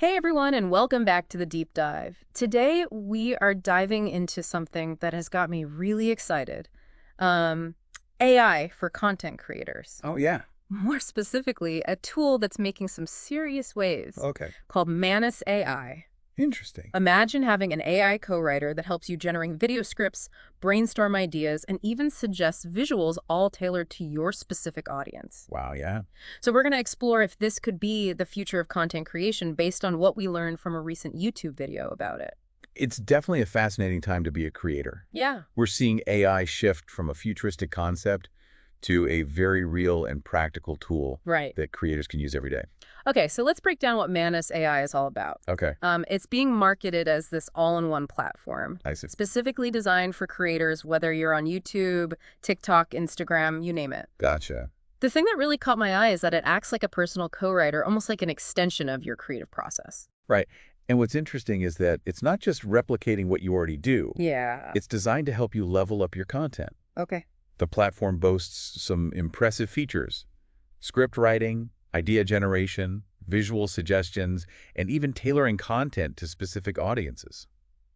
Hey everyone, and welcome back to the Deep Dive. Today we are diving into something that has got me really excited. Um, AI for content creators. Oh, yeah. More specifically, a tool that's making some serious waves Okay. called Manus AI. Interesting. Imagine having an AI co-writer that helps you generate video scripts, brainstorm ideas, and even suggest visuals all tailored to your specific audience. Wow, yeah. So we're going to explore if this could be the future of content creation based on what we learned from a recent YouTube video about it. It's definitely a fascinating time to be a creator. Yeah. We're seeing AI shift from a futuristic concept to a very real and practical tool Right. that creators can use every day. Okay, so let's break down what Manus AI is all about. Okay, It's being marketed as this all-in-one platform, I see. specifically designed for creators, whether you're on YouTube, TikTok, Instagram, you name it. Gotcha. The thing that really caught my eye is that it acts like a personal co-writer, almost like an extension of your creative process. Right. And what's interesting is that it's not just replicating what you already do. Yeah. It's designed to help you level up your content. Okay. The platform boasts some impressive features: script writing, idea generation, visual suggestions, and even tailoring content to specific audiences.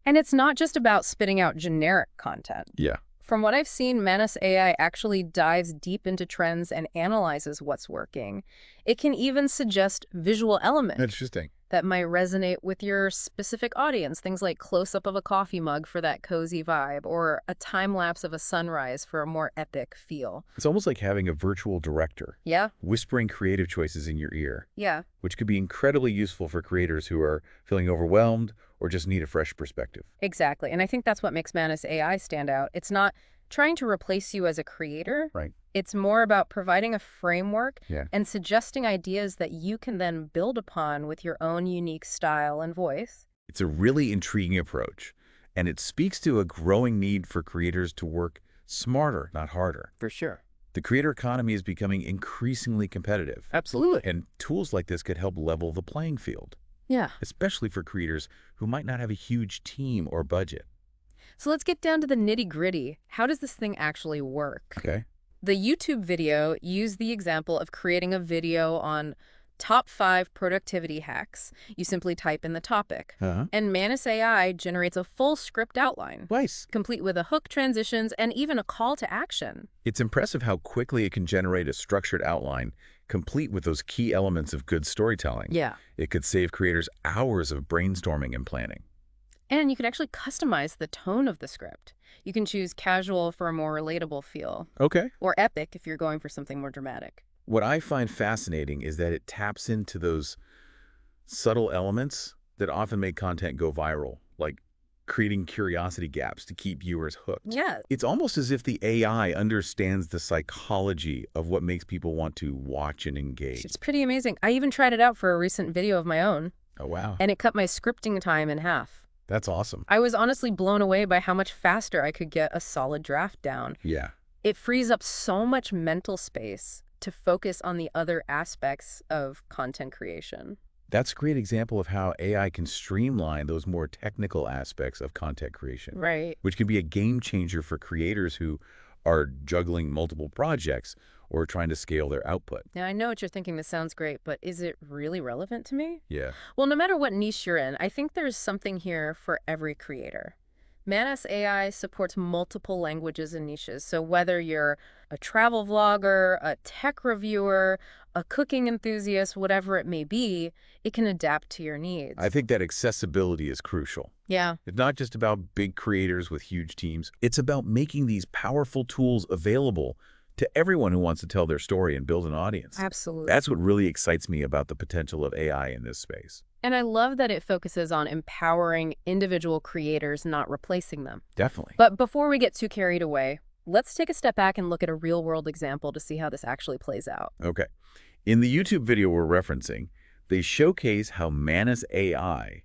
And it's not just about spitting out generic content. Yeah. From what I've seen, Manus AI actually dives deep into trends and analyzes what's working. It can even suggest visual elements Interesting. that might resonate with your specific audience. Things like close-up of a coffee mug for that cozy vibe, or a time-lapse of a sunrise for a more epic feel. It's almost like having a virtual director, Yeah, whispering creative choices in your ear, yeah, which could be incredibly useful for creators who are feeling overwhelmed or just need a fresh perspective. exactly. And I think that's what makes Manus AI stand out. It's not trying to replace you as a creator. Right. It's more about providing a framework Yeah. and suggesting ideas that you can then build upon with your own unique style and voice. It's a really intriguing approach, and it speaks to a growing need for creators to work smarter, not harder. For sure. The creator economy is becoming increasingly competitive, Absolutely. and tools like this could help level the playing field, Yeah. especially for creators who might not have a huge team or budget. So let's get down to the nitty-gritty. How does this thing actually work? Okay. The YouTube video used the example of creating a video on top 5 productivity hacks. You simply type in the topic. Uh-huh. And Manus AI generates a full script outline, Nice. complete with a hook, transitions, and even a call to action. It's impressive how quickly it can generate a structured outline, complete with those key elements of good storytelling. Yeah. It could save creators hours of brainstorming and planning. And you can actually customize the tone of the script. You can choose casual for a more relatable feel, Okay. or epic if you're going for something more dramatic. What I find fascinating is that it taps into those subtle elements that often make content go viral, like creating curiosity gaps to keep viewers hooked. Yeah. It's almost as if the AI understands the psychology of what makes people want to watch and engage. It's pretty amazing. I even tried it out for a recent video of my own, Oh, wow. and it cut my scripting time in half. That's awesome. I was honestly blown away by how much faster I could get a solid draft down. Yeah. It frees up so much mental space to focus on the other aspects of content creation. That's a great example of how AI can streamline those more technical aspects of content creation, Right. which can be a game changer for creators who are juggling multiple projects or trying to scale their output. Now, I know what you're thinking. This sounds great, but is it really relevant to me? Yeah. Well, no matter what niche you're in, I think there's something here for every creator. Manus AI supports multiple languages and niches, so whether you're a travel vlogger, a tech reviewer, a cooking enthusiast, whatever it may be, it can adapt to your needs. I think that accessibility is crucial. Yeah, It's not just about big creators with huge teams. It's about making these powerful tools available to everyone who wants to tell their story and build an audience. absolutely. That's what really excites me about the potential of AI in this space. And I love that it focuses on empowering individual creators, not replacing them. Definitely. But before we get too carried away, let's take a step back and look at a real-world example to see how this actually plays out. Okay. In the YouTube video we're referencing, they showcase how Manus AI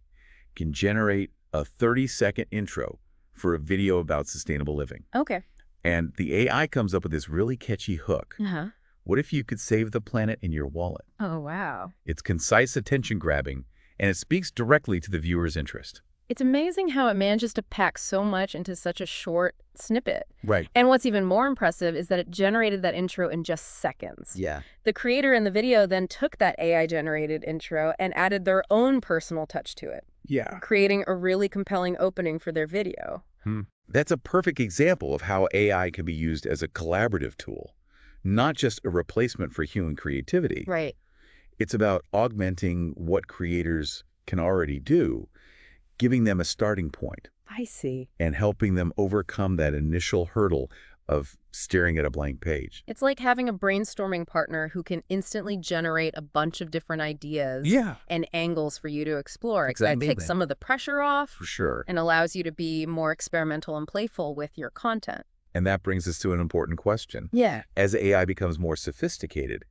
can generate a 30-second intro for a video about sustainable living. Okay. And the AI comes up with this really catchy hook. Uh-huh. What if you could save the planet in your wallet? Oh, wow. It's concise, attention-grabbing, and it speaks directly to the viewer's interest. It's amazing how it manages to pack so much into such a short snippet. Right. And what's even more impressive is that it generated that intro in just seconds. Yeah. The creator in the video then took that AI-generated intro and added their own personal touch to it, Yeah. creating a really compelling opening for their video. That's a perfect example of how AI can be used as a collaborative tool, not just a replacement for human creativity. Right. It's about augmenting what creators can already do, giving them a starting point, I see. and helping them overcome that initial hurdle of staring at a blank page. It's like having a brainstorming partner who can instantly generate a bunch of different ideas Yeah, and angles for you to explore. It takes exactly. some of the pressure off For sure. and allows you to be more experimental and playful with your content. And that brings us to an important question. Yeah. As AI becomes more sophisticated,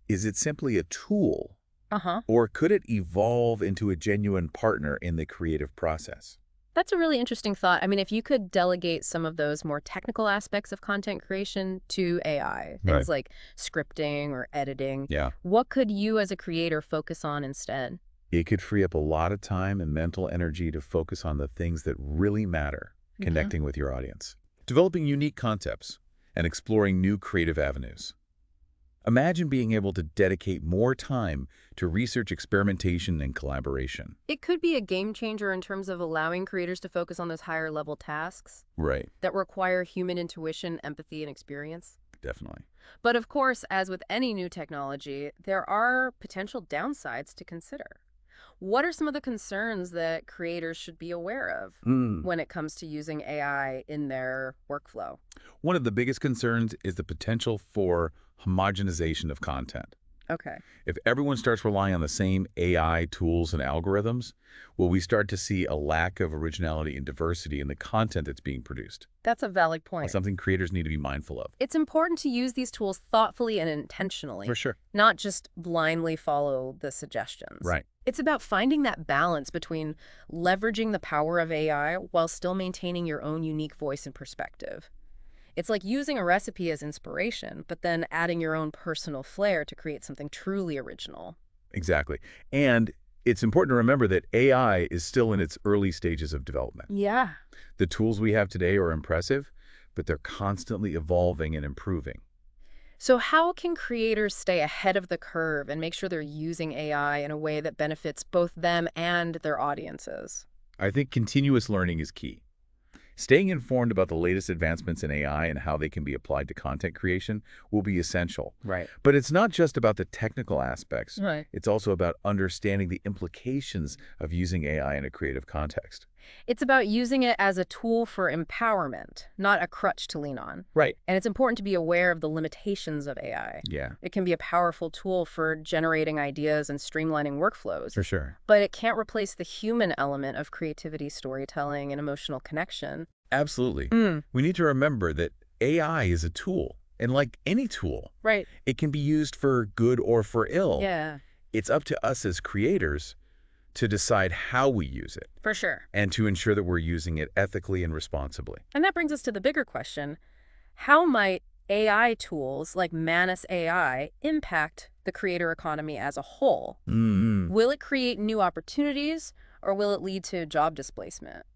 is it simply a tool, Uh-huh. or could it evolve into a genuine partner in the creative process? That's a really interesting thought. I mean, if you could delegate some of those more technical aspects of content creation to AI, Right. things like scripting or editing, Yeah. what could you as a creator focus on instead? It could free up a lot of time and mental energy to focus on the things that really matter, Yeah. connecting with your audience, developing unique concepts, and exploring new creative avenues. Imagine being able to dedicate more time to research, experimentation, and collaboration. It could be a game changer in terms of allowing creators to focus on those higher level tasks Right. that require human intuition, empathy, and experience. Definitely. But of course, as with any new technology, there are potential downsides to consider. What are some of the concerns that creators should be aware of when it comes to using AI in their workflow? One of the biggest concerns is the potential for homogenization of content. Okay. If everyone starts relying on the same AI tools and algorithms, will we start to see a lack of originality and diversity in the content that's being produced? That's a valid point. Something creators need to be mindful of. It's important to use these tools thoughtfully and intentionally, For sure. not just blindly follow the suggestions. Right. It's about finding that balance between leveraging the power of AI while still maintaining your own unique voice and perspective. It's like using a recipe as inspiration, but then adding your own personal flair to create something truly original. Exactly. And it's important to remember that AI is still in its early stages of development. Yeah. The tools we have today are impressive, but they're constantly evolving and improving. So how can creators stay ahead of the curve and make sure they're using AI in a way that benefits both them and their audiences? I think continuous learning is key. Staying informed about the latest advancements in AI and how they can be applied to content creation will be essential. Right. But it's not just about the technical aspects. Right. It's also about understanding the implications of using AI in a creative context. It's about using it as a tool for empowerment, not a crutch to lean on. Right. And it's important to be aware of the limitations of AI. Yeah, It can be a powerful tool for generating ideas and streamlining workflows, for sure. but it can't replace the human element of creativity, storytelling, and emotional connection. Absolutely. We need to remember that AI is a tool. And like any tool, Right. it can be used for good or for ill. Yeah, It's up to us as creators to decide how we use it for sure. and to ensure that we're using it ethically and responsibly. And that brings us to the bigger question. How might AI tools like Manus AI impact the creator economy as a whole? Will it create new opportunities or will it lead to job displacement?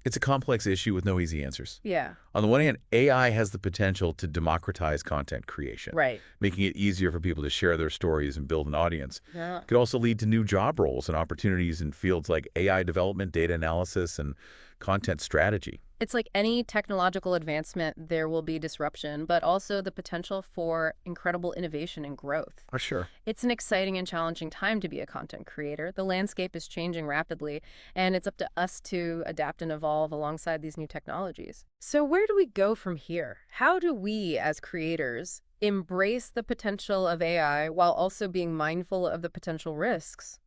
It's a complex issue with no easy answers. Yeah, On the one hand, AI has the potential to democratize content creation, right. making it easier for people to share their stories and build an audience. Yeah. It could also lead to new job roles and opportunities in fields like AI development, data analysis, and content strategy. It's like any technological advancement, there will be disruption, but also the potential for incredible innovation and growth. For sure. It's an exciting and challenging time to be a content creator. The landscape is changing rapidly, and it's up to us to adapt and evolve alongside these new technologies. So where do we go from here? How do we, as creators, embrace the potential of AI while also being mindful of the potential risks?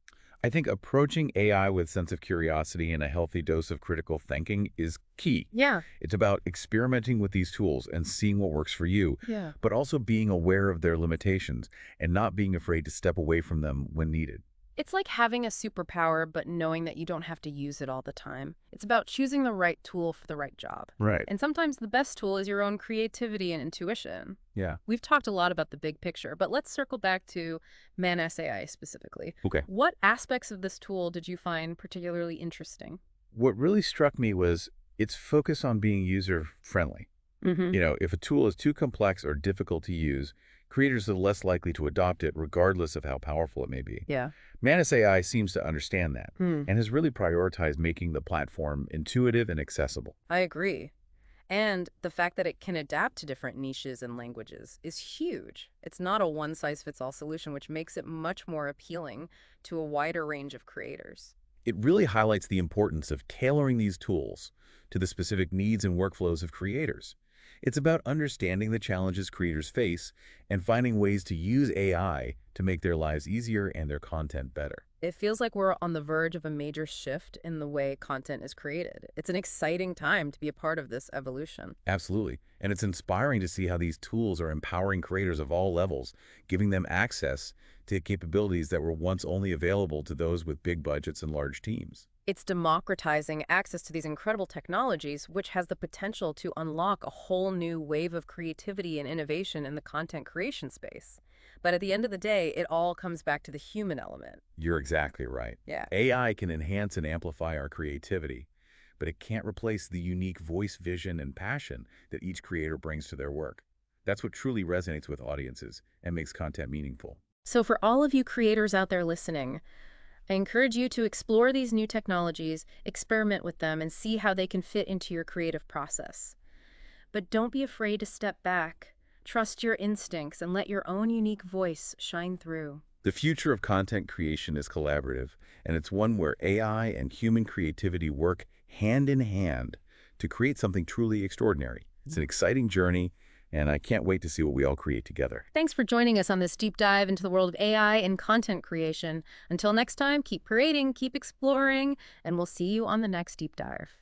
I think approaching AI with sense of curiosity and a healthy dose of critical thinking is key. Yeah. It's about experimenting with these tools and seeing what works for you, Yeah. but also being aware of their limitations and not being afraid to step away from them when needed. It's like having a superpower, but knowing that you don't have to use it all the time. It's about choosing the right tool for the right job. Right. And sometimes the best tool is your own creativity and intuition. Yeah. We've talked a lot about the big picture, but let's circle back to Manus AI specifically. Okay. What aspects of this tool did you find particularly interesting? What really struck me was its focus on being user-friendly. Mm-hmm. If a tool is too complex or difficult to use, creators are less likely to adopt it regardless of how powerful it may be. Yeah. Manus AI seems to understand that Hmm. and has really prioritized making the platform intuitive and accessible. I agree. And the fact that it can adapt to different niches and languages is huge. It's not a one-size-fits-all solution, which makes it much more appealing to a wider range of creators. It really highlights the importance of tailoring these tools to the specific needs and workflows of creators. It's about understanding the challenges creators face and finding ways to use AI to make their lives easier and their content better. It feels like we're on the verge of a major shift in the way content is created. It's an exciting time to be a part of this evolution. Absolutely. And it's inspiring to see how these tools are empowering creators of all levels, giving them access to capabilities that were once only available to those with big budgets and large teams. It's democratizing access to these incredible technologies, which has the potential to unlock a whole new wave of creativity and innovation in the content creation space. But at the end of the day, it all comes back to the human element. You're exactly right. Yeah. AI can enhance and amplify our creativity, but it can't replace the unique voice, vision, and passion that each creator brings to their work. That's what truly resonates with audiences and makes content meaningful. So for all of you creators out there listening, I encourage you to explore these new technologies, experiment with them, and see how they can fit into your creative process. But don't be afraid to step back. Trust your instincts and let your own unique voice shine through. The future of content creation is collaborative, and it's one where AI and human creativity work hand in hand to create something truly extraordinary. It's an exciting journey, and I can't wait to see what we all create together. Thanks for joining us on this deep dive into the world of AI and content creation. Until next time, keep creating, keep exploring, and we'll see you on the next deep dive.